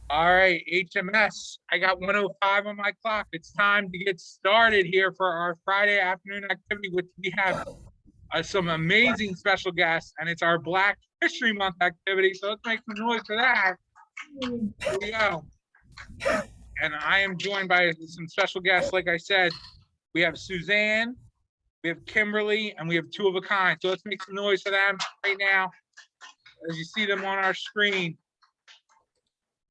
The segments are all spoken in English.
All right, HMS, I got 105 on my clock. It's time to get started here for our Friday afternoon activity, which we have some amazing special guests, and it's our Black History Month activity. So let's make some noise for that. Here we go. And I am joined by some special guests. Like I said, we have Suzanne, we have Kimberly, and we have Two of a Kind. So let's make some noise for them right now as you see them on our screen.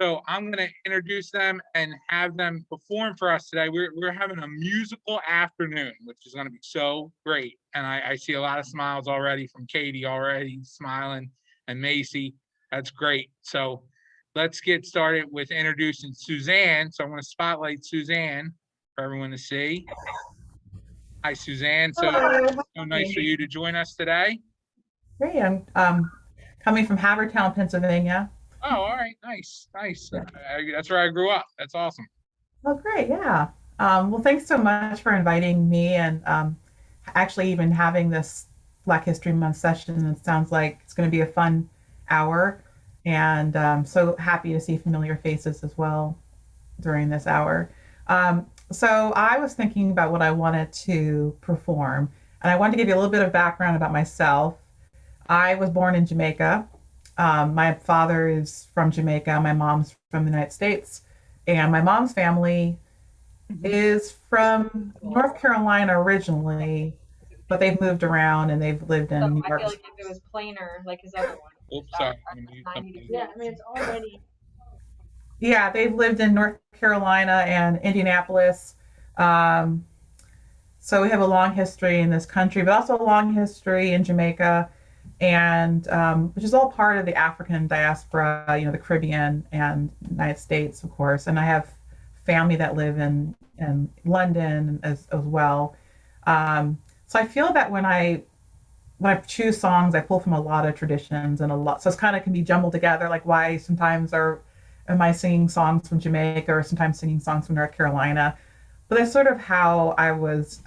So I'm going to introduce them and have them perform for us today. We're having a musical afternoon, which is going to be so great. And I see a lot of smiles already from Katie already smiling, and Macy. That's great. So let's get started with introducing Suzanne. So I want to spotlight Suzanne for everyone to see. Hi, Suzanne. So nice for you to join us today. Great. I'm coming from Havertown, Pennsylvania. Oh, all right. Nice. That's where I grew up. That's awesome. Oh, great. Yeah. Well, thanks so much for inviting me and actually even having this Black History Month session. It sounds like it's going to be a fun hour, and so happy to see familiar faces as well during this hour. So I was thinking about what I wanted to perform, and I wanted to give you a little bit of background about myself. I was born in Jamaica. My father is from Jamaica. My mom's from the United States. And my mom's family is from North Carolina originally, but they've moved around and they've lived in New I York. feel like if it was plainer, like his other one. Oops, sorry. Yeah, I mean, it's already. Yeah, they've lived in North Carolina and Indianapolis. Um, so we have a long history in this country, but also a long history in Jamaica, and which is all part of the African diaspora, the Caribbean and United States, of course. And I have family that live in London as well. So I feel that when I choose songs, I pull from a lot of traditions and a lot. So it's kind of can be jumbled together. Like why sometimes am I singing songs from Jamaica or sometimes singing songs from North Carolina? But that's sort of how I was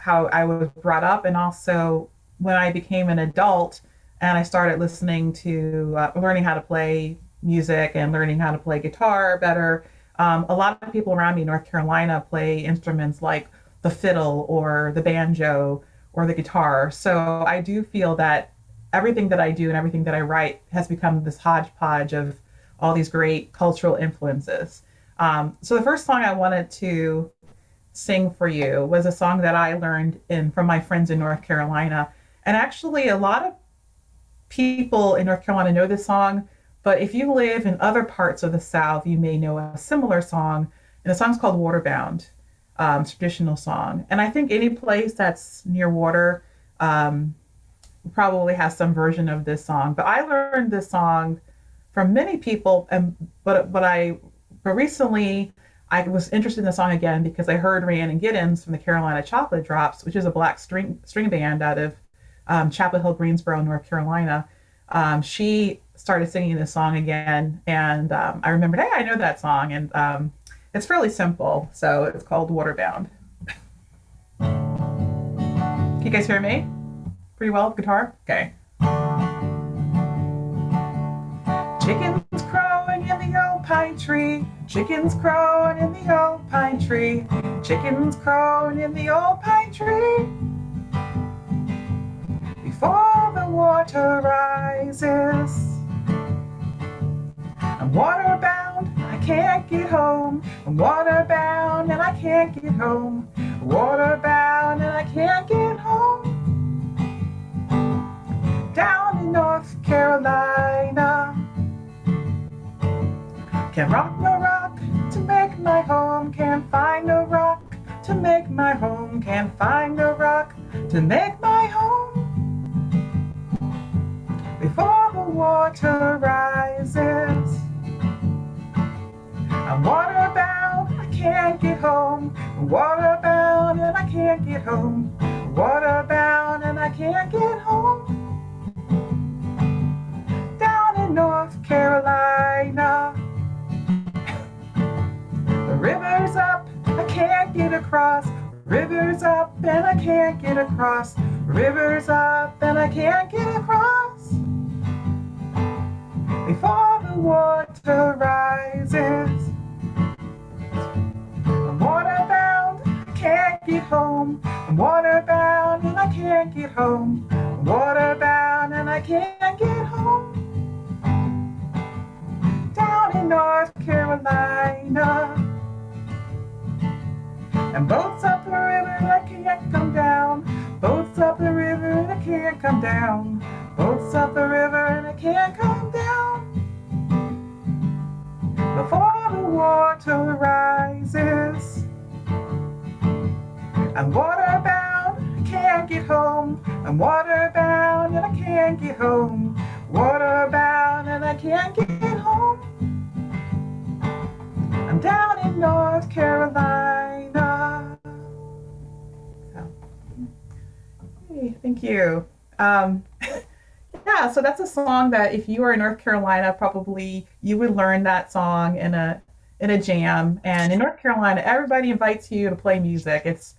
brought up, and also when I became an adult and I started listening to learning how to play music and learning how to play guitar better. A lot of people around me in North Carolina play instruments like the fiddle or the banjo or the guitar. So I do feel that everything that I do and everything that I write has become this hodgepodge of all these great cultural influences. So the first song I wanted to sing for you was a song that I learned from my friends in North Carolina. And actually, a lot of people in North Carolina know this song, but if you live in other parts of the South, you may know a similar song. And the song's called Waterbound. It's a traditional song. And I think any place that's near water probably has some version of this song. But I learned this song from many people, but recently I was interested in the song again because I heard Rhiannon Giddens from the Carolina Chocolate Drops, which is a black string band out of Chapel Hill, Greensboro, North Carolina. She started singing this song again, and I remembered, hey, I know that song, and it's fairly simple. So it's called Waterbound. Can you guys hear me pretty well? Guitar? Okay. Chickens crowing in the old pine tree. Chickens crowing in the old pine tree. Chickens crowing in the old pine tree. Before the water rises. I'm waterbound, I can't get home. I'm waterbound and I can't get home. Waterbound and I can't get home. Down in North Carolina. Can't rock no rock to make my home. Can't find no rock to make my home. Can't find no rock to make my home. Before the water rises. I'm waterbound, I can't get home. I'm waterbound and I can't get home. Waterbound and I can't get home. Down in North Carolina. The river's up, I can't get across. River's up and I can't get across. River's up and I can't get across. Before the water rises, I'm waterbound, I can't get home. I'm waterbound and I can't get home. I'm waterbound and I can't get home. Down in North Carolina, and boats up the river that can't come down. Boats up the river that can't come down. Boats up the river and it can't come down. Before the water rises, I'm waterbound, I can't get home. I'm waterbound and I can't get home. Waterbound and I can't get home. I'm down in North Carolina. So, hey, thank you. Yeah, so that's a song that if you were in North Carolina, probably you would learn that song in a jam. And in North Carolina, everybody invites you to play music. It's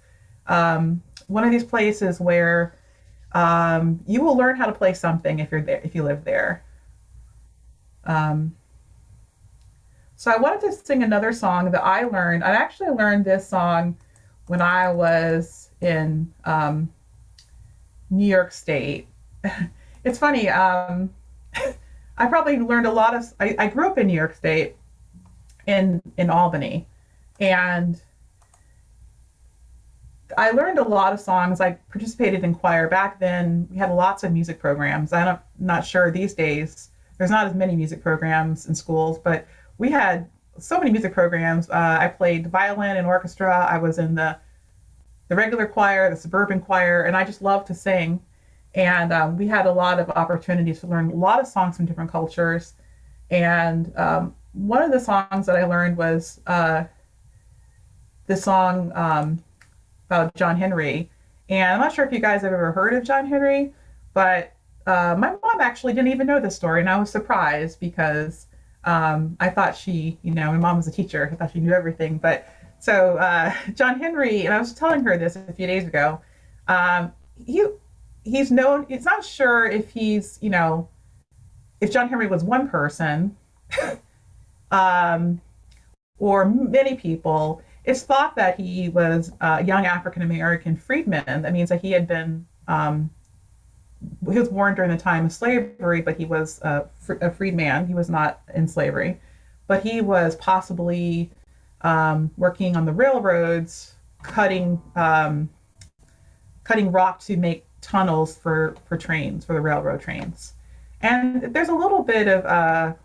one of these places where you will learn how to play something if you're there, if you live there. Um, so I wanted to sing another song that I learned. I actually learned this song when I was in New York State. It's funny. I probably learned a lot of. I grew up in New York State, in Albany, and I learned a lot of songs. I participated in choir back then. We had lots of music programs. I'm not sure these days. There's not as many music programs in schools, but we had so many music programs. I played violin and orchestra. I was in the regular choir, the suburban choir, and I just loved to sing. And we had a lot of opportunities to learn a lot of songs from different cultures. And one of the songs that I learned was this song about John Henry. And I'm not sure if you guys have ever heard of John Henry, but my mom actually didn't even know this story. And I was surprised because I thought my mom was a teacher. I thought she knew everything. But so John Henry, and I was telling her this a few days ago, he's known, it's not sure if if John Henry was one person or many people. It's thought that he was a young African American freedman. That means that he had been, he was born during the time of slavery, but he was a freed man. He was not in slavery, but he was possibly working on the railroads, cutting rock to make tunnels for trains, for the railroad trains. And there's a little bit of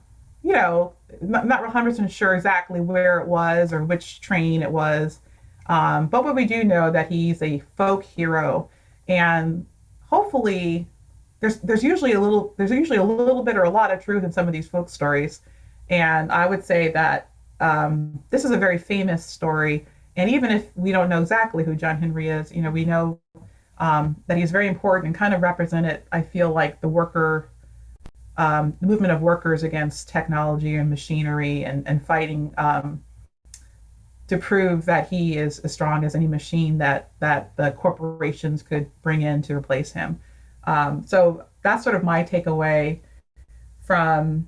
not 100% sure exactly where it was or which train it was, but what we do know that he's a folk hero, and hopefully there's usually a little bit or a lot of truth in some of these folk stories. And I would say that this is a very famous story, and even if we don't know exactly who John Henry is, we know that he's very important and kind of represented, I feel like, the movement of workers against technology and machinery, and fighting to prove that he is as strong as any machine that the corporations could bring in to replace him. So that's sort of my takeaway from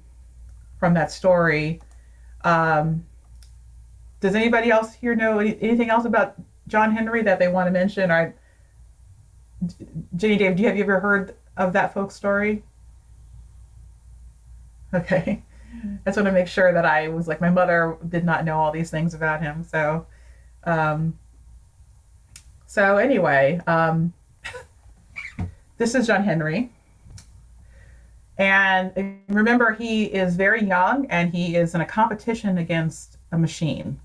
that story. Does anybody else here know anything else about John Henry that they want to mention? Or Jenny, Dave, have you ever heard of that folk story? Okay. I just want to make sure that I was like, my mother did not know all these things about him. So, anyway, this is John Henry. And remember, he is very young and he is in a competition against a machine.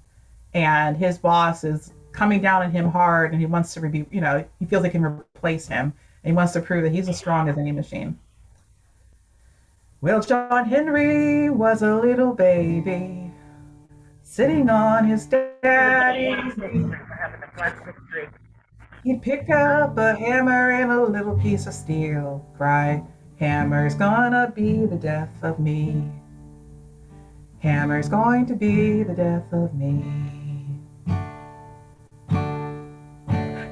And his boss is coming down on him hard, and he wants to he feels he can replace him. And he wants to prove that he's as strong as any machine. Well, John Henry was a little baby sitting on his daddy's knee. He'd pick up a hammer and a little piece of steel, cry, "Hammer's gonna be the death of me. Hammer's going to be the death of me."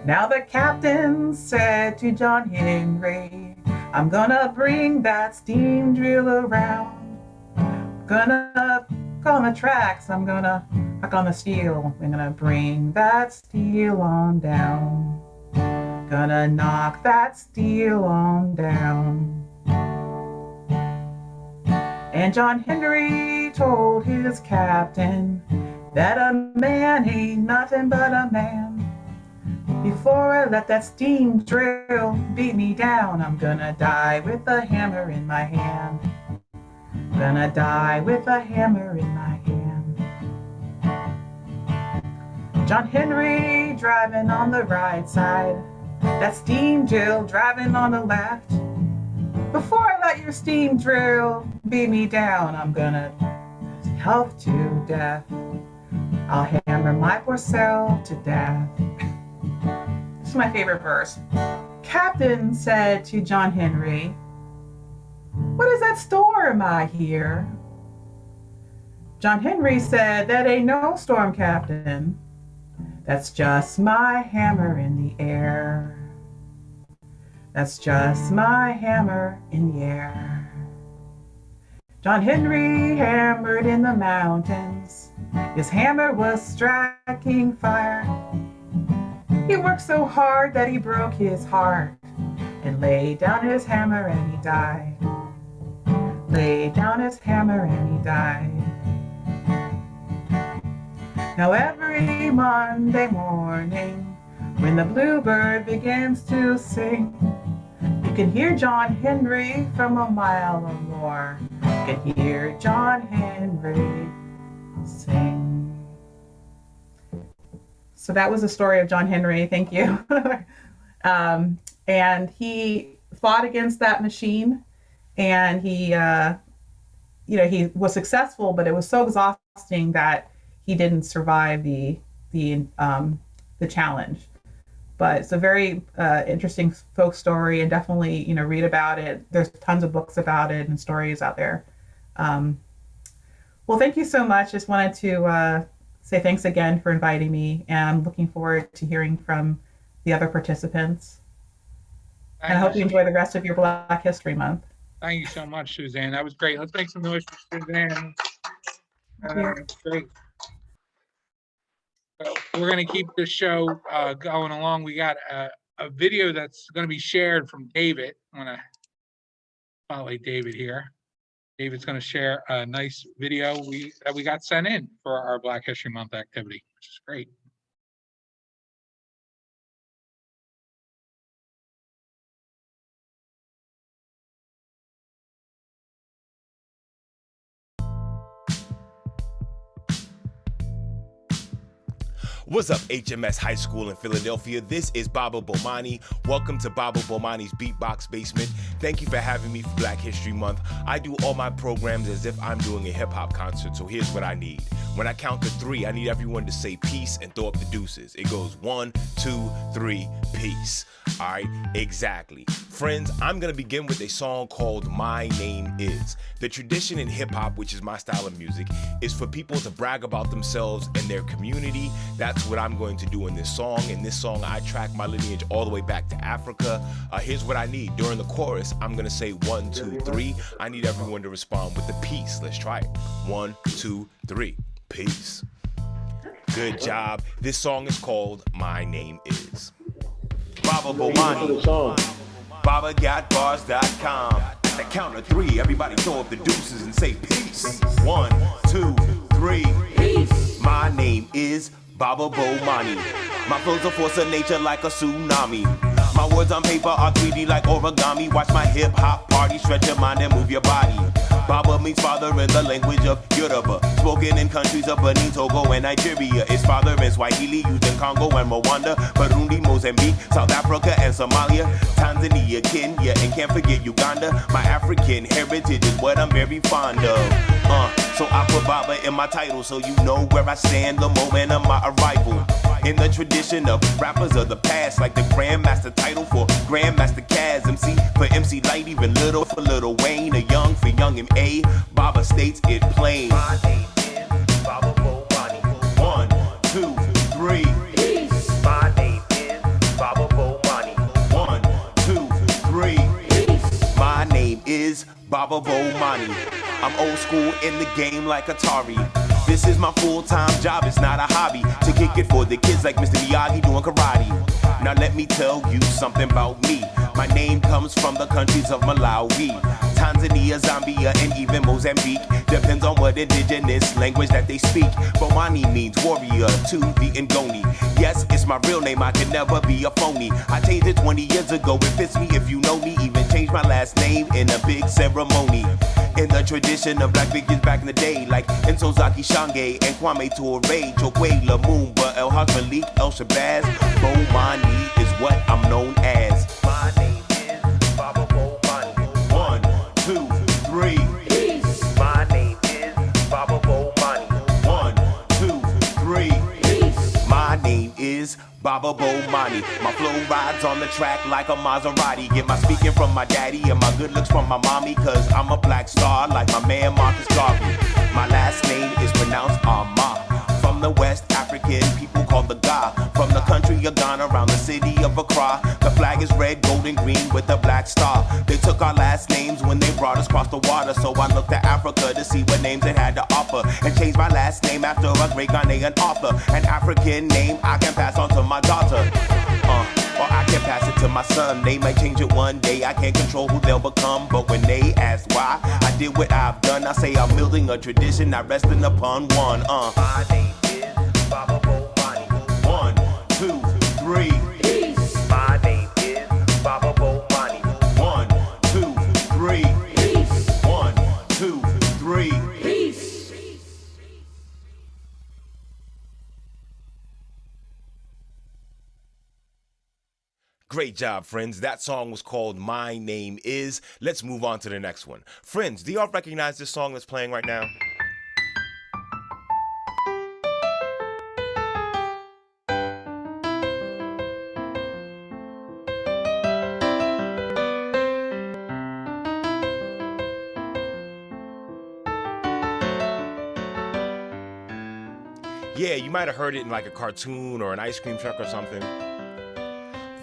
Now the captain said to John Henry, I'm gonna bring that steam drill around. Gonna on the tracks, I'm gonna knock on the steel. I'm gonna bring that steel on down. Gonna knock that steel on down. And John Henry told his captain that a man ain't nothing but a man. Before I let that steam drill beat me down, I'm gonna die with a hammer in my hand. Gonna die with a hammer in my hand. John Henry driving on the right side, that steam drill driving on the left. Before I let your steam drill beat me down, I'm gonna help to death. I'll hammer my poor self to death. This is my favorite verse. Captain said to John Henry, what is that storm I hear? John Henry said, that ain't no storm, Captain. That's just my hammer in the air. That's just my hammer in the air. John Henry hammered in the mountains. His hammer was striking fire. He worked so hard that he broke his heart and laid down his hammer and he died. Laid down his hammer and he died. Now every Monday morning, when the bluebird begins to sing, you can hear John Henry from a mile or more. You can hear John Henry sing. So that was the story of John Henry. Thank you. And he fought against that machine, and he was successful, but it was so exhausting that he didn't survive the challenge. But it's a very interesting folk story, and definitely read about it. There's tons of books about it and stories out there. Well, thank you so much. Just wanted to say thanks again for inviting me, and I'm looking forward to hearing from the other participants. And I hope you enjoy the rest of your Black History Month. Thank you so much, Suzanne. That was great. Let's make some noise for Suzanne. Great. So we're going to keep this show going along. We got a video that's going to be shared from David. I'm going to spotlight David here. David's going to share a nice video that we got sent in for our Black History Month activity, which is great. What's up, HMS High School in Philadelphia? This is Baba Bomani. Welcome to Baba Bomani's Beatbox Basement. Thank you for having me for Black History Month. I do all my programs as if I'm doing a hip-hop concert, so here's what I need. When I count to 3, I need everyone to say peace and throw up the deuces. It goes 1, 2, 3, peace. All right, exactly. Friends, I'm gonna begin with a song called My Name Is. The tradition in hip hop, which is my style of music, is for people to brag about themselves and their community. That's what I'm going to do in this song. In this song, I track my lineage all the way back to Africa. Here's what I need. During the chorus, I'm gonna say 1, 2, 3. I need everyone to respond with the peace. Let's try it. 1, 2, 3, peace. Good job. This song is called My Name Is. Baba Bomani, BabaGotBars.com. At the count of 3, everybody throw up the deuces and say peace. 1, 2, 3, peace. My name is Baba Bomani. My flow's a force of nature like a tsunami. My words on paper are 3D like origami. Watch my hip hop party, stretch your mind and move your body. Baba means father in the language of Yoruba, spoken in countries of Benin, Togo, and Nigeria. It's father in Swahili, used in Congo and Rwanda, Burundi, Mozambique, South Africa, and Somalia, Tanzania, Kenya, and can't forget Uganda. My African heritage is what I'm very fond of. So I put Baba in my title, so you know where I stand the moment of my arrival. In the tradition of rappers of the past, like the Grandmaster title for Grandmaster Kaz, MC for MC Light, even Little for Little Wayne, a Young for Young M.A. Baba states it plain. My name is Baba Bomani. 1, 2, 3. Peace. My name is Baba Bomani. I'm old school in the game like Atari. This is my full-time job, it's not a hobby. To kick it for the kids like Mr. Miyagi doing karate. Now let me tell you something about me. My name comes from the countries of Malawi, Tanzania, Zambia, and even Mozambique. Depends on what indigenous language that they speak. Bomani means warrior to the Ngoni. Yes, it's my real name, I can never be a phony. I changed it 20 years ago, it fits me if you know me. Even changed my last name in a big ceremony. In the tradition of black figures back in the day, like Nsozaki Shange and Kwame Ture, Chokwe Lumumba, El Haj Malik, El Shabazz. Bomani is what I'm known as. My name is Baba Bomani. 1, 2, 3. Peace. My name is Baba Bomani. 1, 2, 3. Peace. My name is Baba Bomani. My flow rides on the track like a Maserati. Get my speaking from my daddy and my good looks from my mommy. Cause I'm a black star like my man Marcus Garvey. My last name is pronounced Amma. From the West African people called the Ga. From the country of Ghana around the city of Accra. The flag is red, gold, and green with a black star. They took our last names when they brought us across the water. So I looked to Africa to see what names it had to offer. And changed my last name after a great Ghanaian author. An African name I can pass on to my daughter. Or I can pass it to my son. They might change it one day. I can't control who they'll become. But when they ask why I did what I've done, I say I'm building a tradition, not resting upon one. My name is Baba Bomani. 1, 2, 3. Peace. My name is Baba Bomani. 1, 2, 3. Peace. 1, 2, 3. Peace. Great job, friends. That song was called My Name Is. Let's move on to the next one. Friends, do y'all recognize this song that's playing right now? Yeah, you might have heard it in like a cartoon or an ice cream truck or something.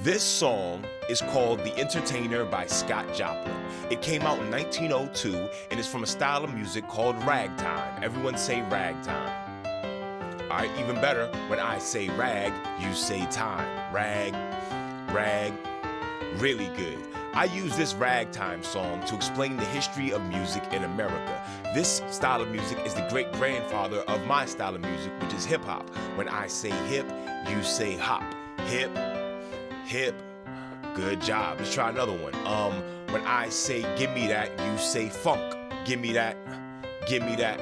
This song is called The Entertainer by Scott Joplin. It came out in 1902 and is from a style of music called ragtime. Everyone say ragtime. All right, even better, when I say rag, you say time. Rag, rag, really good. I use this ragtime song to explain the history of music in America. This style of music is the great-grandfather of my style of music, which is hip-hop. When I say hip, you say hop. Hip, hip, good job. Let's try another one. When I say give me that, you say funk. Give me that, give me that.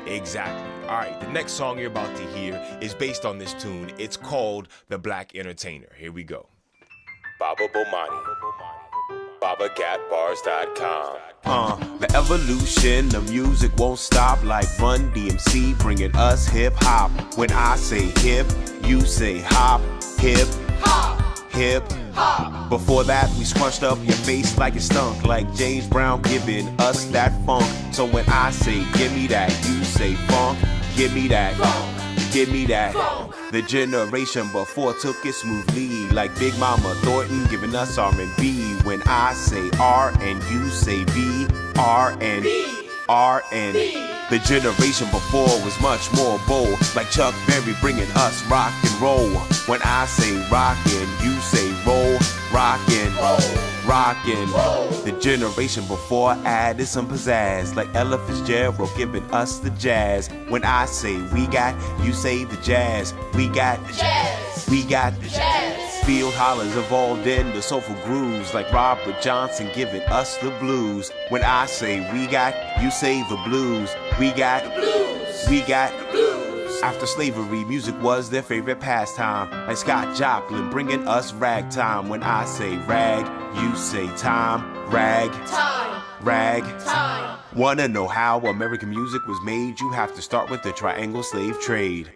Exactly. All right, the next song you're about to hear is based on this tune. It's called The Black Entertainer. Here we go. Baba Bomani. BabaCatBars.com. The evolution of music won't stop like Run DMC bringing us hip hop. When I say hip, you say hop. Hip hop. Hip hop. Before that, we scrunched up your face like it stunk, like James Brown giving us that funk. So when I say give me that, you say funk. Give me that. Funk. Give me that. Funk. The generation before took it smoothly, like Big Mama Thornton giving us R&B. When I say R and you say B, R and B. R and B. The generation before was much more bold, like Chuck Berry bringing us rock and roll. When I say rockin', you say roll, rockin', rockin'. The generation before added some pizzazz, like Ella Fitzgerald giving us the jazz. When I say we got, you say the jazz. We got the jazz. We got the jazz. Field hollers evolved into soulful grooves, like Robert Johnson giving us the blues. When I say we got, you say the blues. We got the blues. We got the blues. After slavery, music was their favorite pastime, like Scott Joplin bringing us ragtime. When I say rag, you say time. Rag, time. Rag, time. Wanna know how American music was made? You have to start with the triangle slave trade.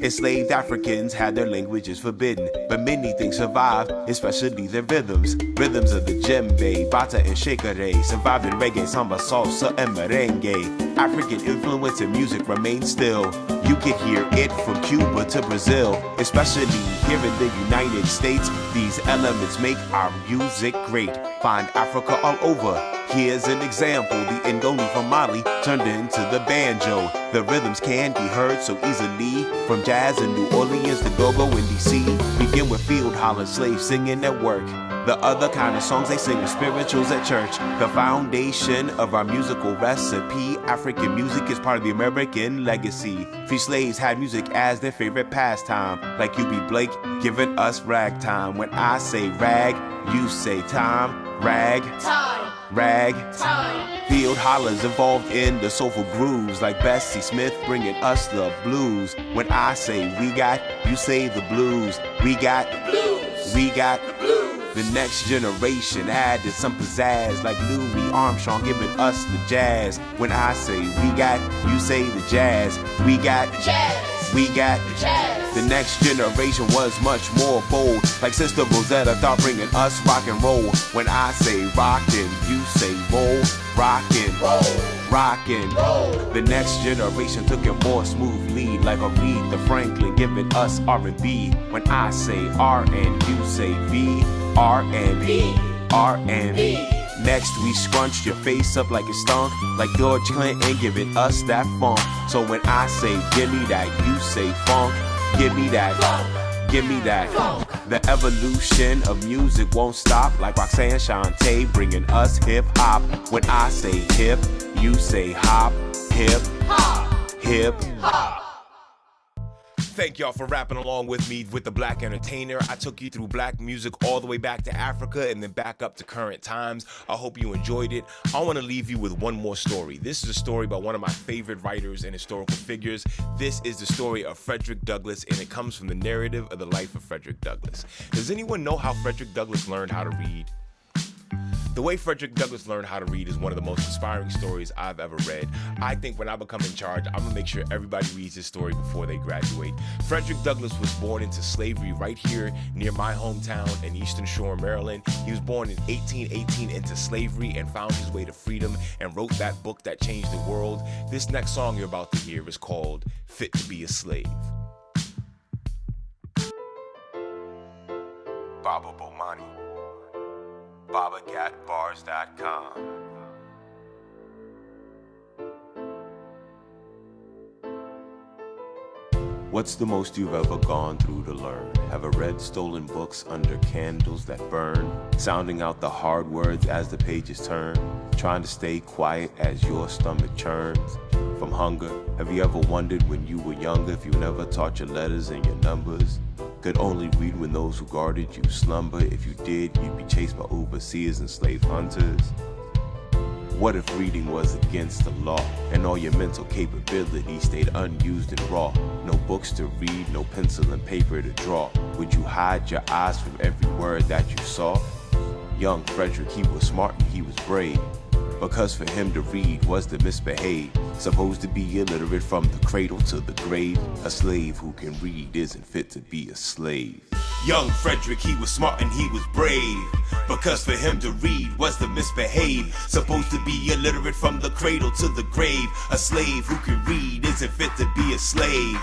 Enslaved Africans had their languages forbidden, but many things survived, especially their rhythms. Rhythms of the djembe, bata and shekere, survived in reggae, samba, salsa, and merengue. African influence in music remains still. You can hear it from Cuba to Brazil, especially here in the United States. These elements make our music great. Find Africa all over. Here's an example, the Ngoni from Mali turned into the banjo. The rhythms can be heard so easily, from jazz in New Orleans to go-go in DC. Begin with field holler slaves singing at work. The other kind of songs they sing are spirituals at church. The foundation of our musical recipe, African music is part of the American legacy. Free slaves had music as their favorite pastime, like U.B. Blake giving us ragtime. When I say rag, you say time. Rag, time. Rag, time. Field hollers evolved in the soulful grooves, like Bessie Smith bringing us the blues. When I say we got, you say the blues. We got the blues. We got the blues. The next generation added some pizzazz, like Louis Armstrong giving us the jazz. When I say we got, you say the jazz. We got the jazz. We got the jazz. The next generation was much more bold, like Sister Rosetta thought bringing us rock and roll. When I say rockin', you say roll. Rockin', roll. Rockin', roll. The next generation took a more smooth lead, like Aretha Franklin giving us R&B. When I say R and you say B, R&B, R&B. Next we scrunched your face up like it stunk, like George Clinton giving us that funk. So when I say give me that, you say funk. Give me that funk. Give me that funk. The evolution of music won't stop, like Roxanne Shante bringing us hip hop. When I say hip, you say hop. Hip hop. Hip hop. Thank y'all for rapping along with me with the Black Entertainer. I took you through black music all the way back to Africa and then back up to current times. I hope you enjoyed it. I want to leave you with one more story. This is a story by one of my favorite writers and historical figures. This is the story of Frederick Douglass, and it comes from the narrative of the life of Frederick Douglass. Does anyone know how Frederick Douglass learned how to read? The way Frederick Douglass learned how to read is one of the most inspiring stories I've ever read. I think when I become in charge, I'm gonna make sure everybody reads this story before they graduate. Frederick Douglass was born into slavery right here near my hometown in Eastern Shore, Maryland. He was born in 1818 into slavery and found his way to freedom and wrote that book that changed the world. This next song you're about to hear is called Fit to Be a Slave. Baba Bomani. BabaCatBars.com. What's the most you've ever gone through to learn? Have I read stolen books under candles that burn? Sounding out the hard words as the pages turn? Trying to stay quiet as your stomach churns from hunger? Have you ever wondered when you were younger if you never taught your letters and your numbers? Could only read when those who guarded you slumber. If you did, you'd be chased by overseers and slave hunters. What if reading was against the law and all your mental capabilities stayed unused and raw? No books to read, no pencil and paper to draw. Would you hide your eyes from every word that you saw? Young Frederick, he was smart and he was brave, because for him to read was to misbehave. Supposed to be illiterate from the cradle to the grave. A slave who can read isn't fit to be a slave. Young Frederick, he was smart and he was brave, because for him to read was to misbehave. Supposed to be illiterate from the cradle to the grave. A slave who can read isn't fit to be a slave.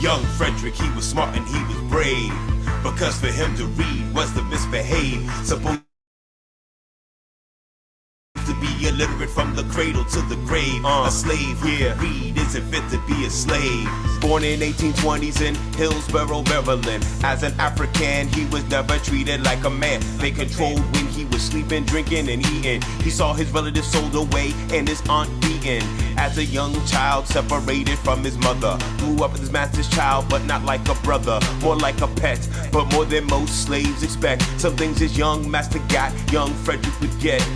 Young Frederick, he was smart and he was brave, because for him to read was to misbehave. Supposed to be illiterate from the cradle to the grave. A slave who can read isn't fit to be a slave. Born in 1820s in Hillsborough, Maryland. As an African, he was never treated like a man. They controlled when he was sleeping, drinking, and eating. He saw his relatives sold away and his aunt beaten. As a young child, separated from his mother. Grew up as his master's child, but not like a brother. More like a pet, but more than most slaves expect. Some things his young master got, young Frederick would get.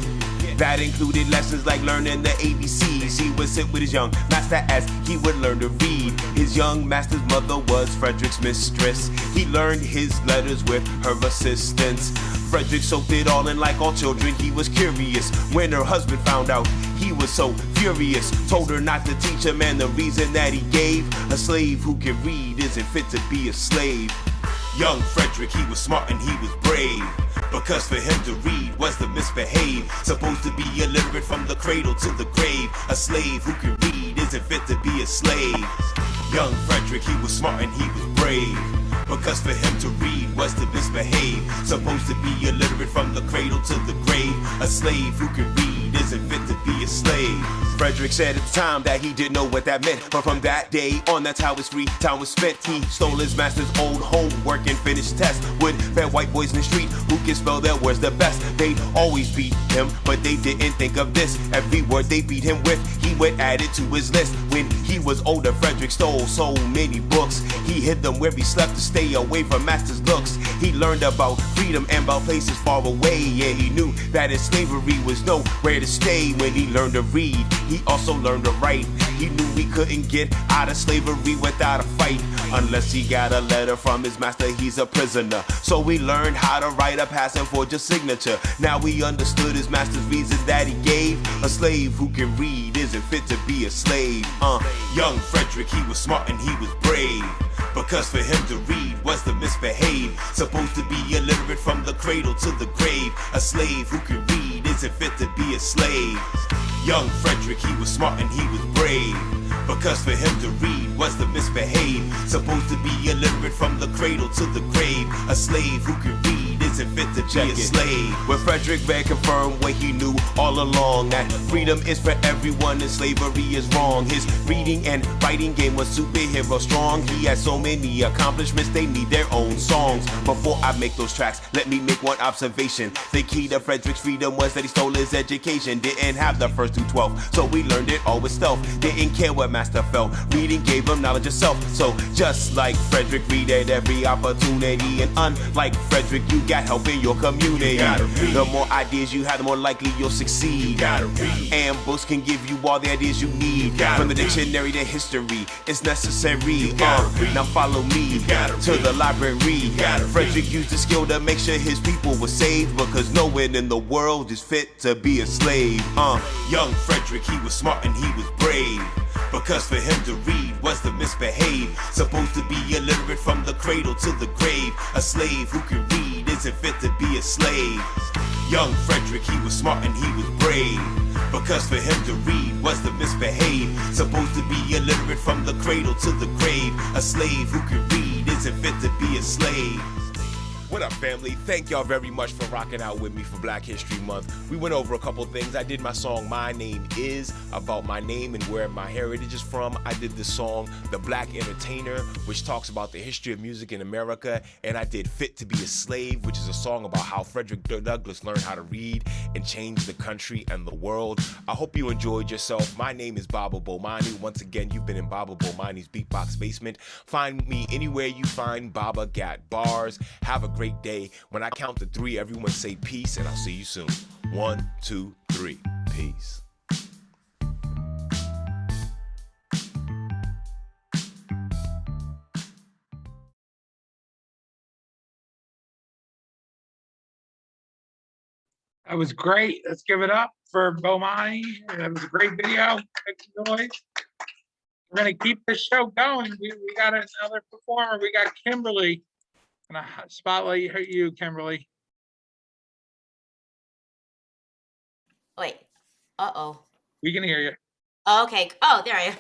That included lessons like learning the ABCs. He would sit with his young master as he would learn to read. His young master's mother was Frederick's mistress. He learned his letters with her assistance. Frederick soaked it all in like all children. He was curious. When her husband found out, he was so furious. Told her not to teach him, and the reason that he gave: a slave who can read isn't fit to be a slave. Young Frederick, he was smart and he was brave, because for him to read was to misbehave. Supposed to be illiterate from the cradle to the grave. A slave who can read isn't fit to be a slave. Young Frederick, he was smart and he was brave, because for him to read was to misbehave. Supposed to be illiterate from the cradle to the grave. A slave who can read isn't fit to be a slave. Frederick said at the time that he didn't know what that meant, but from that day on, that's how his free time was spent. He stole his master's old homework and finished tests with fat white boys in the street who can spell their words the best. They'd always beat him, but they didn't think of this. Every word they beat him with, he would add it to his list. When he was older, Frederick stole so many books. He hid them where he slept to stay away from master's looks. He learned about freedom and about places far away. Yeah, he knew that his slavery was nowhere to stay. When he learned to read, he also learned to write. He knew he couldn't get out of slavery without a fight. Unless he got a letter from his master, he's a prisoner. So he learned how to write a pass and forge a signature. Now he understood his master's reason that he gave. A slave who can read isn't fit to be a slave. Young Frederick, he was smart and he was brave. Because for him to read was to misbehave. Supposed to be illiterate from the cradle to the grave. A slave who can read isn't fit to be a slave. Young Frederick, he was smart and he was brave. Because for him to read was to misbehave. Supposed to be illiterate from the cradle to the grave. A slave who can read isn't fit to be a slave. Where Frederick read confirmed what he knew all along, that freedom is for everyone and slavery is wrong. His reading and writing game was superhero strong. He had so many accomplishments, they need their own songs. Before I make those tracks, let me make one observation. The key to Frederick's freedom was that he stole his education. Didn't have the first through 12, so we learned it all with stealth. Didn't care what master felt, reading gave him knowledge of self. So just like Frederick, read at every opportunity. And unlike Frederick, you got help in your community. The more ideas you have, the more likely you'll succeed. And books can give you all the ideas you need. From the dictionary to history, it's necessary. Now follow me to the library. Frederick used the skill to make sure his people were saved, because no one in the world is fit to be a slave. Young Frederick, he was smart and he was brave. Because for him to read was to misbehave. Supposed to be illiterate from the cradle to the grave. A slave who can read isn't fit to be a slave. Young Frederick, he was smart and he was brave. Because for him to read was to misbehave. Supposed to be illiterate from the cradle to the grave. A slave who can read isn't fit to be a slave. What up, family? Thank y'all very much for rocking out with me for Black History Month. We went over a couple things. I did my song My Name Is, about my name and where my heritage is from. I did the song The Black Entertainer, which talks about the history of music in America. And I did Fit to be a Slave, which is a song about how Frederick Douglass learned how to read and change the country and the world. I hope you enjoyed yourself. My name is Baba Bomani. Once again, you've been in Baba Bomani's Beatbox Basement. Find me anywhere you find Baba Gat Bars. Have a great day. When I count to 3, everyone say peace, and I'll see you soon. 1, 2, 3. Peace. That was great. Let's give it up for Bomani. That was a great video. Make some noise. We're gonna keep this show going. We got another performer. We got Kimberly. I'm gonna spotlight you, Kimberly. Wait. Uh-oh. We can hear you. Okay. Oh, there I am.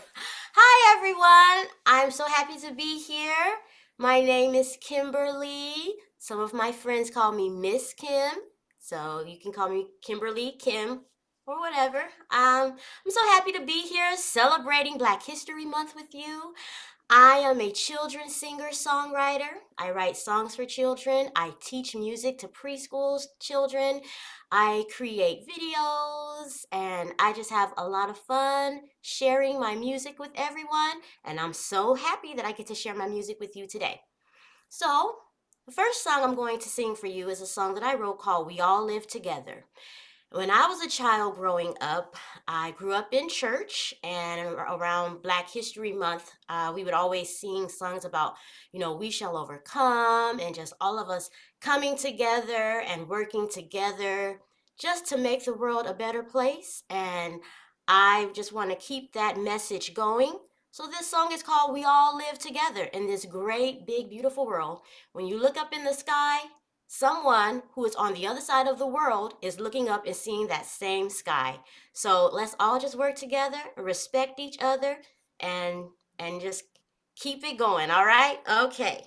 Hi, everyone. I'm so happy to be here. My name is Kimberly. Some of my friends call me Miss Kim, so you can call me Kimberly Kim or whatever. I'm so happy to be here celebrating Black History Month with you. I am a children's singer-songwriter. I write songs for children. I teach music to preschool children. I create videos, and I just have a lot of fun sharing my music with everyone. And I'm so happy that I get to share my music with you today. So, the first song I'm going to sing for you is a song that I wrote called We All Live Together. When I was a child growing up, I grew up in church, and around Black History Month, we would always sing songs about, we shall overcome, and just all of us coming together and working together just to make the world a better place. And I just want to keep that message going. So this song is called We All Live Together in this great, big, beautiful world. When you look up in the sky, someone who is on the other side of the world is looking up and seeing that same sky. So let's all just work together, respect each other, and just keep it going, all right? Okay.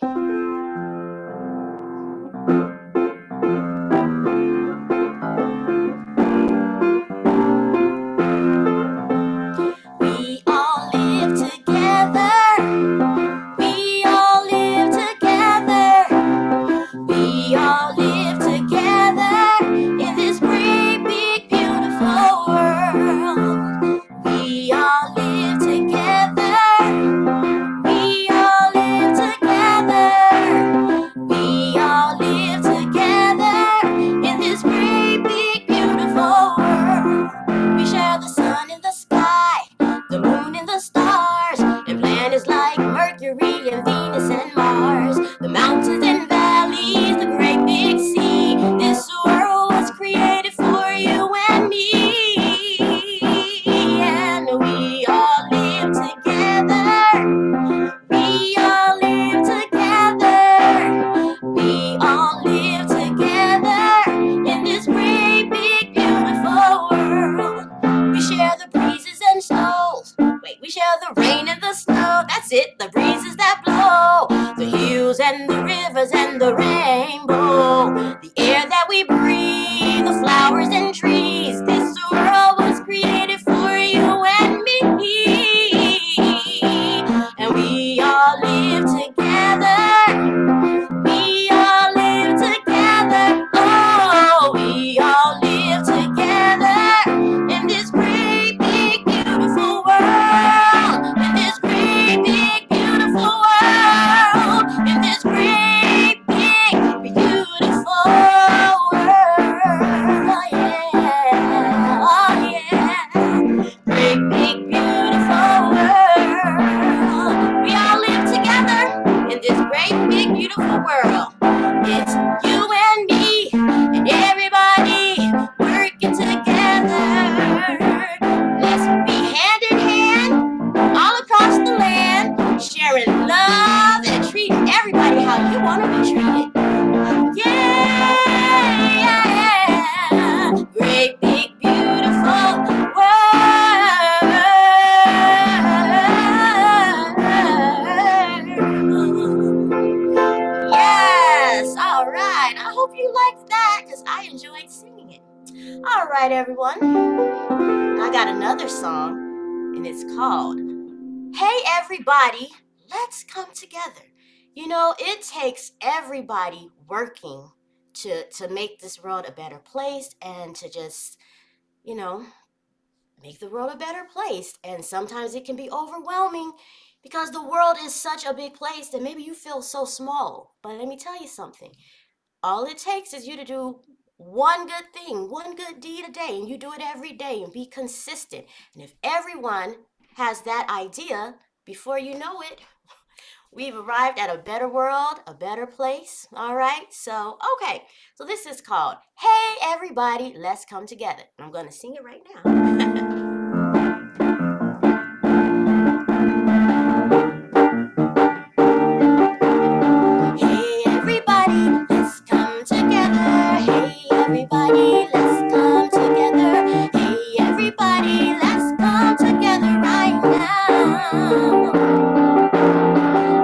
and planets like Mercury and Venus and Mars, the mountains and valleys, the great big sea. This world was created for you and me, and we all live together. We all live together. We all live together in this great big beautiful world. We share the breezes and snows. Wait, we share the rain and the snow. That's it, the breezes that blow. The hills and the rivers and the rainbow. The air that we breathe, the flowers and trees. This world was created for you and me. And we all live together. We all live together. Oh, we all live together in this great big beautiful world. In this great big beautiful world. In this great big beautiful world. Yeah. Oh, yeah. Great big beautiful world. We all live together in this great big beautiful world. It's you and me and everybody working together. Let's be hand in hand all across the land, sharing love and treating everybody how you want to be treated. Yeah, great big beautiful world. Yes, all right. I hope you liked that because I enjoyed singing it. All right, everyone. I got another song, and it's called Hey Everybody, Let's Come Together. You know, it takes everybody working to make this world a better place and to just, you know, make the world a better place. And sometimes it can be overwhelming because the world is such a big place that maybe you feel so small. But let me tell you something. All it takes is you to do one good thing, one good deed a day, and you do it every day and be consistent. And if everyone has that idea, before you know it, we've arrived at a better world, a better place. All right. So, okay. So this is called Hey Everybody, Let's Come Together. I'm going to sing it right now. Hey everybody, let's come together. Hey everybody, let's come together. Hey everybody, let's come together right now.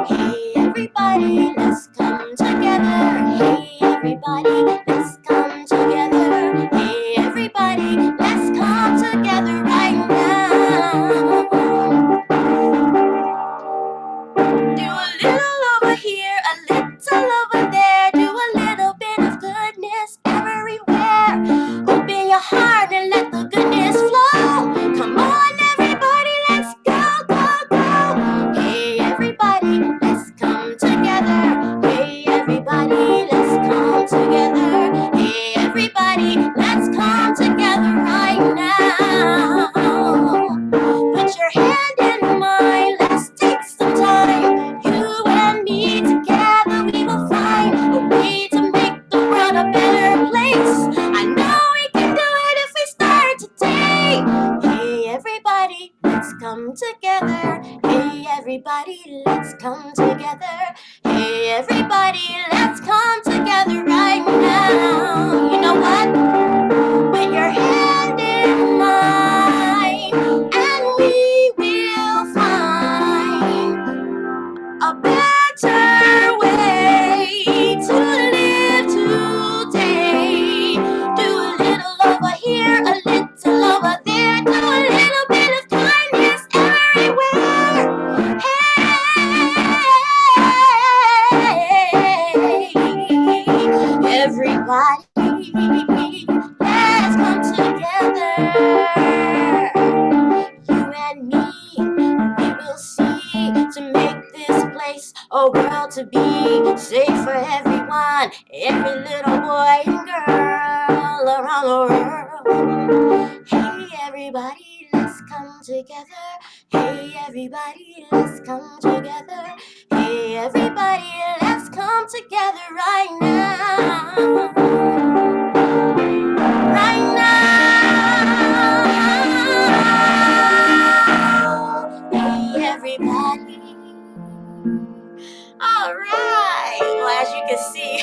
Hey everybody, let's come together. Hey everybody, let's come together. Hey everybody, let's come together right now. Do a little over here, a little over there. Do a little bit of goodness everywhere. Open your heart and let the goodness flow. Come on, everybody, let's go, go, go. Hey, everybody, let's come together. Hey, everybody, let's come together. Hey, everybody, let's come together right now. Put your hand in mine, let's take some time. You and me together, we will find a way to make the world a better place. I know we can do it if we start today. Hey everybody, let's come together. Hey everybody, let's come together. Hey everybody, let's come together right now. You know what? Put your hand in mine, and we will find a better way to live today. Do a little over here, a little over there. Do a little bit of kindness everywhere. Hey, everybody, let's come together. You and me, we will see to make this place a world to be safe for everyone, every little boy and girl around the world. Hey everybody, let's come together. Hey everybody, let's come together. Hey everybody, let's come together right now. Right now. Hey everybody. All right. Well, as you can see,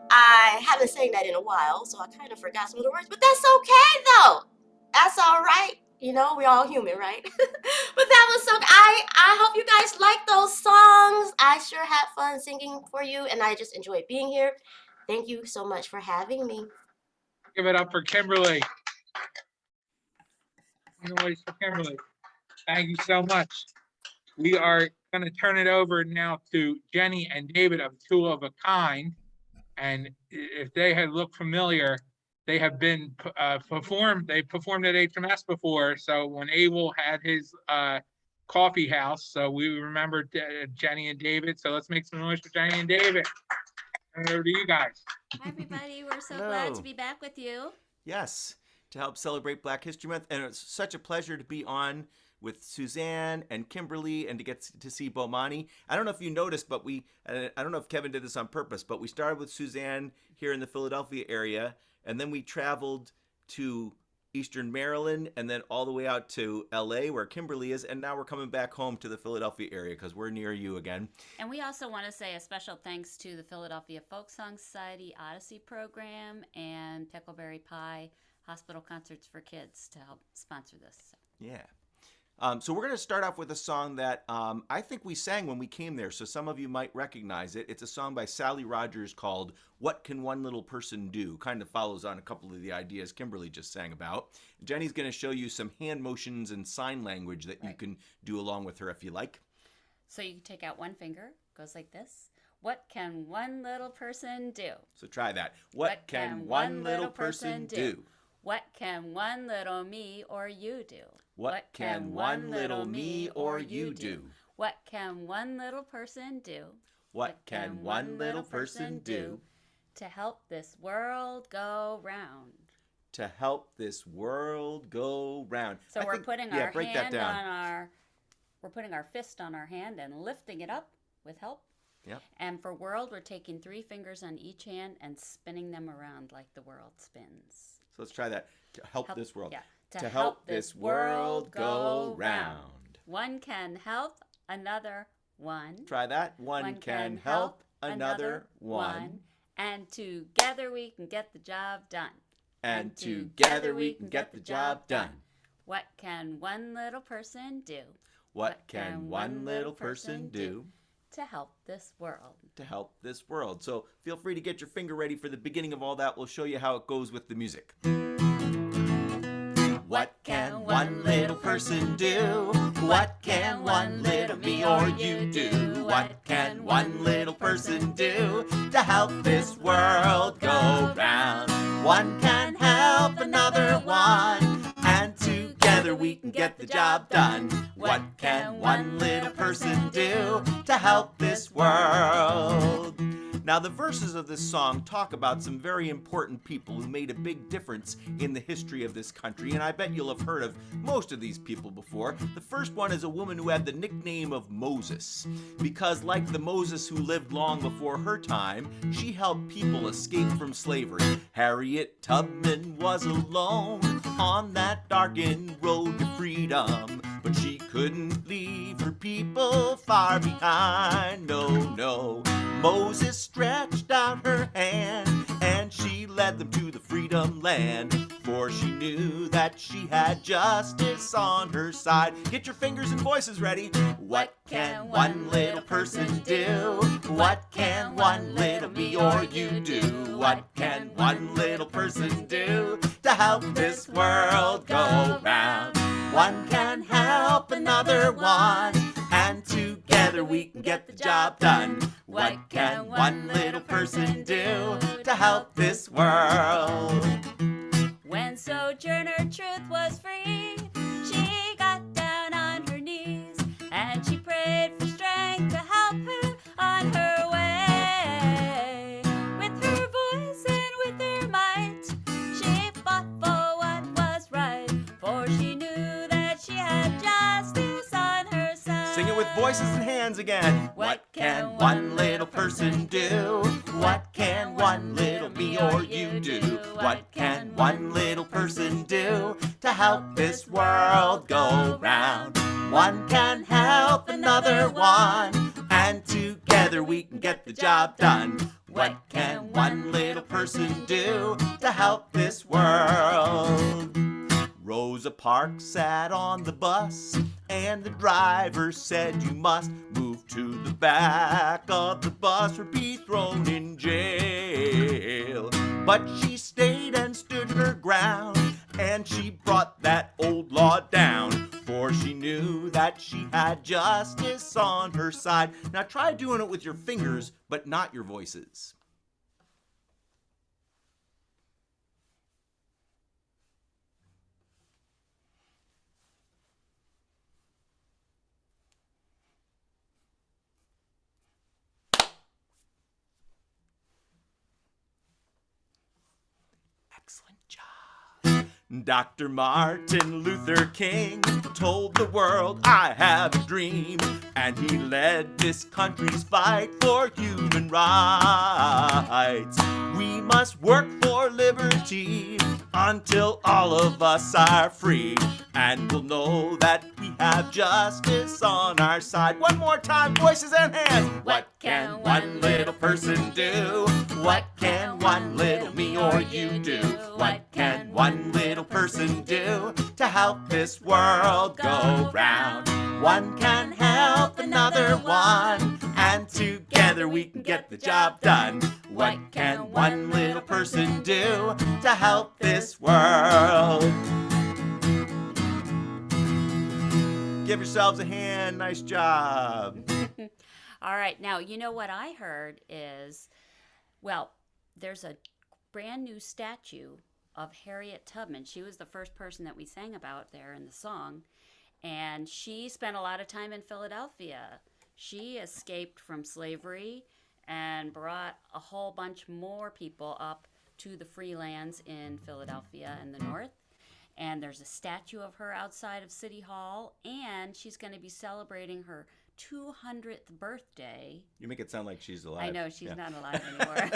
I haven't sang that in a while, so I kind of forgot some of the words, but that's okay though. That's all right. You know, we're all human, right? But that was so. I hope you guys like those songs. I sure had fun singing for you, and I just enjoyed being here. Thank you so much for having me. Give it up for Kimberly. Noise for Kimberly. Thank you so much. We are going to turn it over now to Jenny and David of Two of a Kind. And if they had looked familiar, they have been performed. They performed at HMS before. So when Abel had his coffee house, so we remembered Jenny and David. So let's make some noise for Jenny and David. Turn it over to you guys. Hi, everybody. We're so glad to be back with you. Yes, to help celebrate Black History Month. And it's such a pleasure to be on with Suzanne and Kimberly and to get to see Bomani. I don't know if you noticed, but I don't know if Kevin did this on purpose, but we started with Suzanne here in the Philadelphia area, and then we traveled to Eastern Maryland and then all the way out to LA where Kimberly is, and now we're coming back home to the Philadelphia area because we're near you again. And we also want to say a special thanks to the Philadelphia Folk Song Society Odyssey program and Pickleberry Pie Hospital Concerts for Kids to help sponsor this. Yeah. So we're going to start off with a song that I think we sang when we came there, so some of you might recognize it. It's a song by Sally Rogers called What Can One Little Person Do? Kind of follows on a couple of the ideas Kimberly just sang about. Jenny's going to show you some hand motions and sign language that you can do along with her if you like. So you can take out one finger, goes like this. What can one little person do? So try that. What can one little person do? What can one little me or you do? What can one little me or you do? What can one little person do? What can one little person do? To help this world go round. To help this world go round. So we're putting our break that hand down. on our, we're putting our fist on our hand and lifting it up with help. Yep. And for world, we're taking 3 fingers on each hand and spinning them around like the world spins. So let's try that. To help this world. Yeah. To help this world go round. One can help another one. Try that. One can help another one. And together we can get the job done. And together we can get the job done. What can one little person do? What can one little person do? To help this world. To help this world. So feel free to get your finger ready for the beginning of all that. We'll show you how it goes with the music. What can one little person do? What can one little me or you do? What can one little person do to help this world go round? One can help another one, and together we can get the job done. What can one little person do to help this world? Now, the verses of this song talk about some very important people who made a big difference in the history of this country, and I bet you'll have heard of most of these people before. The first one is a woman who had the nickname of Moses, because like the Moses who lived long before her time, she helped people escape from slavery. Harriet Tubman was alone on that darkened road to freedom, but she couldn't leave her people far behind. No, no. Moses stretched out her hand, and she led them to the freedom land, for she knew that she had justice on her side. Get your fingers and voices ready. What can one little person do? What can one little me or you do? What can one little person do to help this world go round? One can help another one, and together we can get the job done. What can one little person do to help this world? When Sojourner Truth was free, she got down on her knees and she prayed for strength to help her on her way. With her voice and with her might, she fought for what was right, for she knew that she had justice Sing it with voices and hands again. What can one little person do? What can one little me or you do? What can one little person do to help this world go round? One can help another one, and together we can get the job done. What can one little person do to help this world? Rosa Parks sat on the bus, and the driver said, you must move to the back of the bus or be thrown in jail. But she stayed and stood her ground, and she brought that old law down, for she knew that she had justice on her side. Now try doing it with your fingers, but not your voices. Excellent job. Dr. Martin Luther King told the world, I have a dream, and he led this country's fight for human rights. We must work for liberty until all of us are free, and we'll know that we have justice on our side. One more time, voices and hands. What can one little person do? What can one little me or you do? What can one little person do to help this world go round? One can help another one, and together we can get the job done. What can one little person do to help this world? Give yourselves a hand. Nice job. All right, now you know what I heard is, well, there's a brand new statue of Harriet Tubman. She was the first person that we sang about there in the song, and she spent a lot of time in Philadelphia. She escaped from slavery and brought a whole bunch more people up to the free lands in Philadelphia and the North. And there's a statue of her outside of City Hall, and she's going to be celebrating her 200th birthday. You make it sound like she's alive. I know, she's not alive anymore.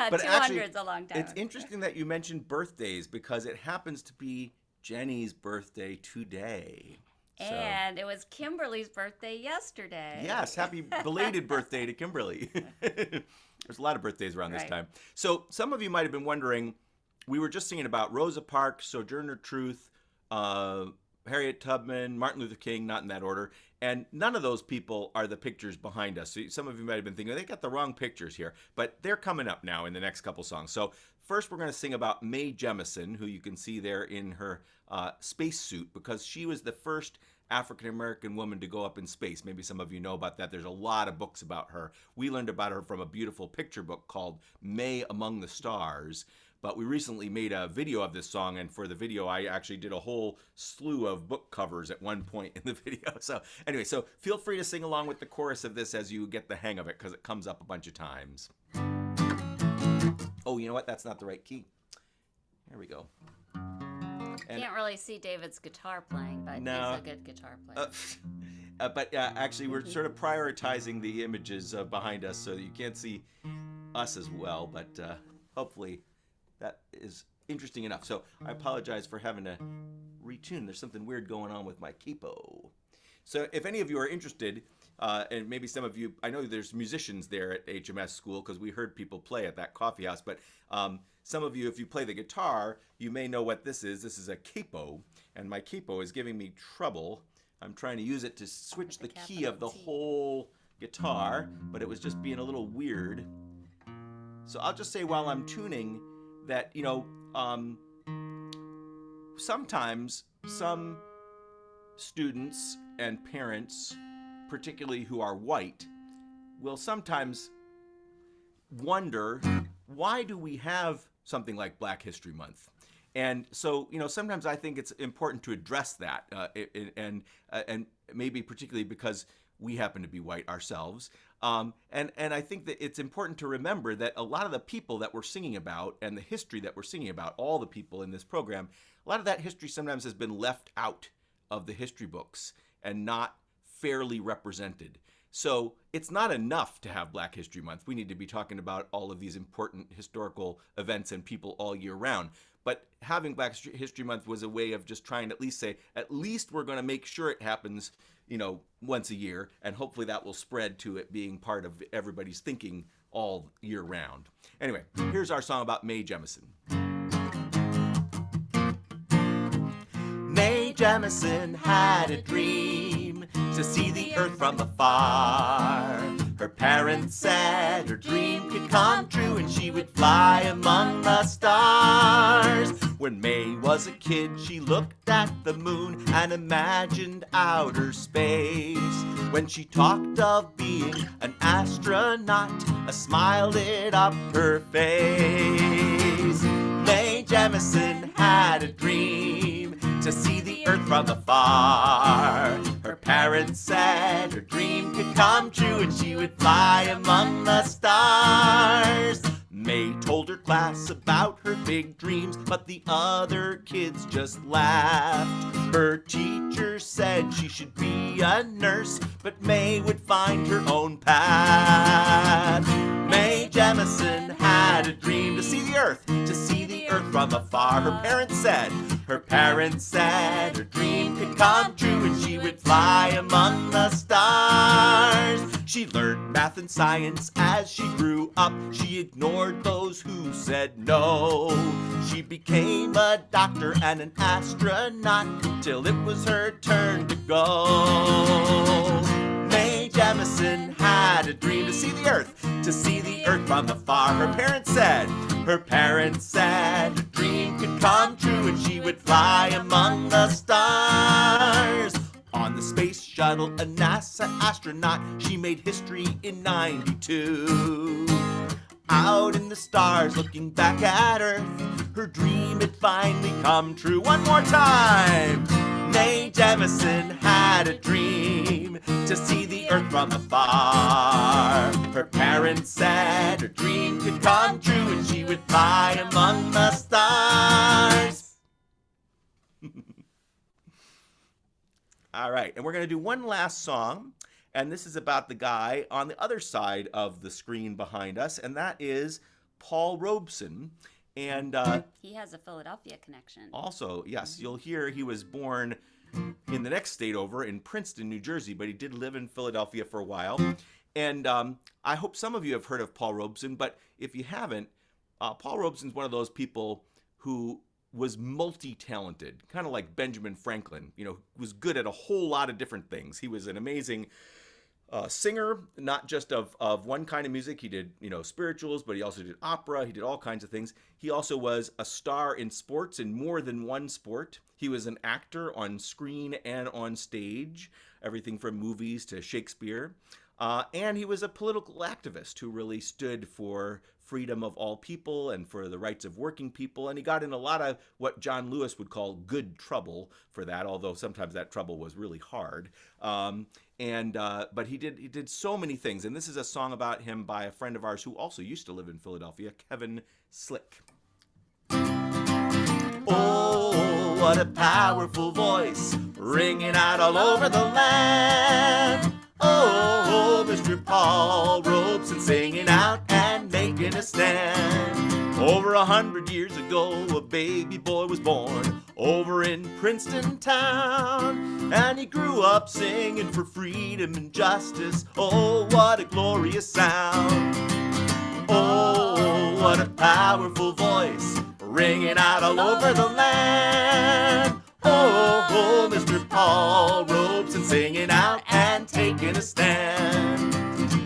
But 200's a long time. It's interesting that you mentioned birthdays because it happens to be Jenny's birthday today. So. And it was Kimberly's birthday yesterday. Yes, happy belated birthday to Kimberly. There's a lot of birthdays around this time. So some of you might have been wondering, we were just singing about Rosa Parks, Sojourner Truth, Harriet Tubman, Martin Luther King, not in that order, and none of those people are the pictures behind us. So some of you might have been thinking, they got the wrong pictures here, but they're coming up now in the next couple songs. So first we're going to sing about Mae Jemison, who you can see there in her spacesuit, because she was the first African-American woman to go up in space. Maybe some of you know about that. There's a lot of books about her. We learned about her from a beautiful picture book called Mae Among the Stars. But we recently made a video of this song, and for the video, I actually did a whole slew of book covers at one point in the video. So anyway, so feel free to sing along with the chorus of this as you get the hang of it, because it comes up a bunch of times. Oh, you know what? That's not the right key. There we go. And can't really see David's guitar playing, but no, he's a good guitar player. But actually, we're sort of prioritizing the images behind us so that you can't see us as well, but hopefully that is interesting enough. So I apologize for having to retune. There's something weird going on with my capo. So if any of you are interested, and maybe some of you, I know there's musicians there at HMS School because we heard people play at that coffee house, but some of you, if you play the guitar, you may know what this is. This is a capo, and my capo is giving me trouble. I'm trying to use it to switch the key of the whole guitar, but it was just being a little weird. So I'll just say while I'm tuning that, you know, sometimes some students and parents, particularly who are white, will sometimes wonder, why do we have something like Black History Month? And so, you know, sometimes I think it's important to address that, and maybe particularly because we happen to be white ourselves. And I think that it's important to remember that a lot of the people that we're singing about and the history that we're singing about, all the people in this program, a lot of that history sometimes has been left out of the history books and not fairly represented. So it's not enough to have Black History Month. We need to be talking about all of these important historical events and people all year round. But having Black History Month was a way of just trying to at least say, at least we're going to make sure it happens, once a year. And hopefully that will spread to it being part of everybody's thinking all year round. Anyway, here's our song about Mae Jemison. Mae Jemison had a dream to see the earth from afar. Her parents said her dream could come true and she would fly among the stars. When Mae was a kid, she looked at the moon and imagined outer space. When she talked of being an astronaut, a smile lit up her face. Mae Jemison had a dream to see the earth from afar. Her parents said her dream could come true and she would fly among the stars. Mae told her class about her big dreams, but the other kids just laughed. Her teacher said she should be a nurse, but Mae would find her own path. Mae Jemison had a dream to see the earth from afar. Her parents said her dream could come true and she would fly among the stars. She learned math and science as she grew up. She ignored those who said no. She became a doctor and an astronaut till it was her turn to go. Mae Jemison had a dream to see the earth from afar. Her parents said her dream could come true and she would fly among the stars. On the space shuttle, a NASA astronaut, she made history in '92. Out in the stars, looking back at Earth, her dream had finally come true. One more time! Mae Jemison had a dream to see the earth from afar. Her parents said her dream could come true and she would fly among the stars. All right, and we're going to do one last song, and this is about the guy on the other side of the screen behind us, and that is Paul Robeson. And he has a Philadelphia connection. Also, yes, you'll hear he was born in the next state over in Princeton, New Jersey, but he did live in Philadelphia for a while. And I hope some of you have heard of Paul Robeson, but if you haven't, Paul Robeson's one of those people who was multi-talented, kind of like Benjamin Franklin, was good at a whole lot of different things. He was an amazing singer, not just of one kind of music. He did, spirituals, but he also did opera. He did all kinds of things. He also was a star in sports, in more than one sport. He was an actor on screen and on stage, everything from movies to Shakespeare. And he was a political activist who really stood for freedom of all people and for the rights of working people. And he got in a lot of what John Lewis would call good trouble for that, although sometimes that trouble was really hard. But he did so many things. And this is a song about him by a friend of ours who also used to live in Philadelphia, Kevin Slick. Oh, what a powerful voice, ringing out all over the land. Oh, Mr. Paul Robeson, singing out and making a stand. Over 100 years ago, a baby boy was born over in Princeton town, and he grew up singing for freedom and justice. Oh, what a glorious sound. Oh, what a powerful voice, ringing out all over the land. Oh, Mr. Paul Robeson, singing out and taking a stand.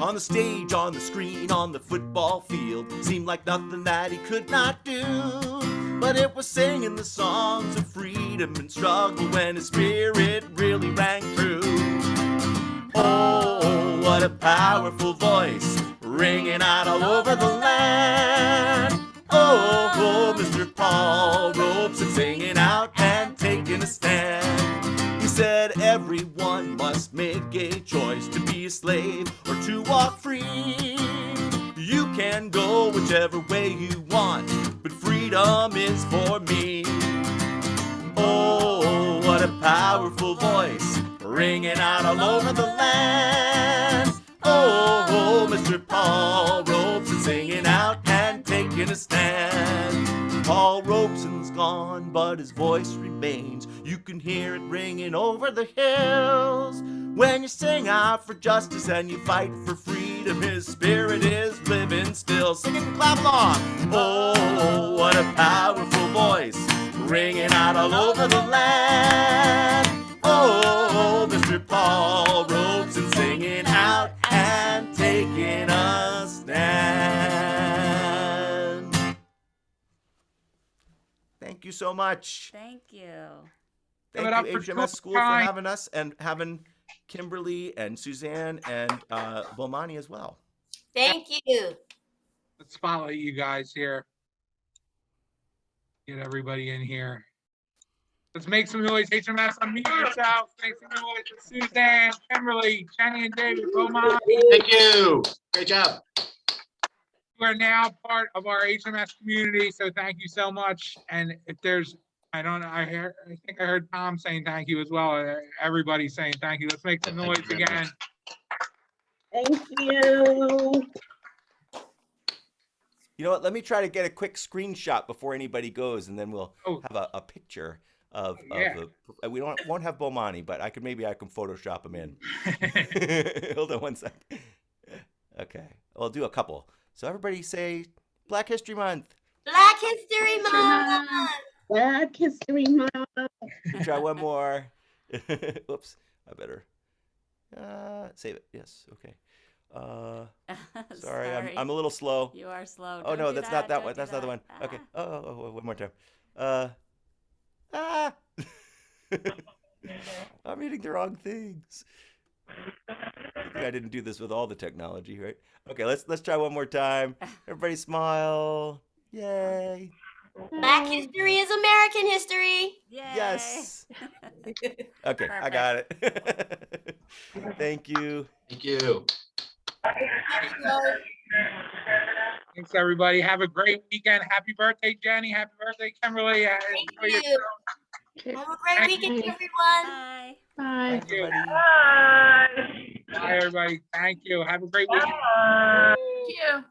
On the stage, on the screen, on the football field, seemed like nothing that he could not do. But it was singing the songs of freedom and struggle when his spirit really rang true. Oh, what a powerful voice, ringing out all over the land. Oh, Mr. Paul Robeson, singing out and taking a stand. He said everyone must make a choice to be a slave or to walk free. You can go whichever way you want, but freedom is for me. Oh, what a powerful voice, ringing out all over the land. Oh, Mr. Paul Robeson singing out and taking a stand. Paul Robeson's gone, but his voice remains. You can hear it ringing over the hills. When you sing out for justice and you fight for freedom, his spirit is living still. Sing it and clap along. Oh, what a powerful voice, ringing out all over the land. Oh, Mr. Paul Robeson singing out and taking a stand. Thank you so much. Thank you. Give Thank it up you, for HMS Troy School, for Pine. having us and having Kimberly and Suzanne and Bomani as well. Thank you. Let's spotlight you guys here. Get everybody in here. Let's make some noise. HMS, unmute yourself. Make some noise for Suzanne, Kimberly, Jenny, and David. Bomani. Thank you. Great job. You are now part of our HMS community, so thank you so much. And if there's, I think I heard Tom saying thank you as well. Everybody's saying thank you. Let's make some Thank noise you very again. Thank you. You know what? Let me try to get a quick screenshot before anybody goes, and then we'll Oh. have a picture of Yeah. the. We won't have Bomani, but I can Photoshop him in. Hold on one sec. Okay, I'll do a couple. So everybody say Black History Month. Black History Month. Black History Month. Try one more. Oops, I better save it. Yes, okay. Sorry, I'm a little slow. You are slow. Oh Don't no, do that's not that Don't one. do That's not the one. that. Okay. Oh, one more time. I'm reading the wrong things. I didn't do this with all the technology, right? Okay, let's try one more time. Everybody smile. Yay. Black history is American history. Yay. Yes. Okay, I got it. Thank you. Thank you. Thanks, everybody. Have a great weekend. Happy birthday, Jenny. Happy birthday, Kimberly. Thank Enjoy your you. show. Have a great weekend, everyone. Bye. Bye. Thank you. Everybody. Bye, everybody. Thank you. Have a great weekend. Thank you.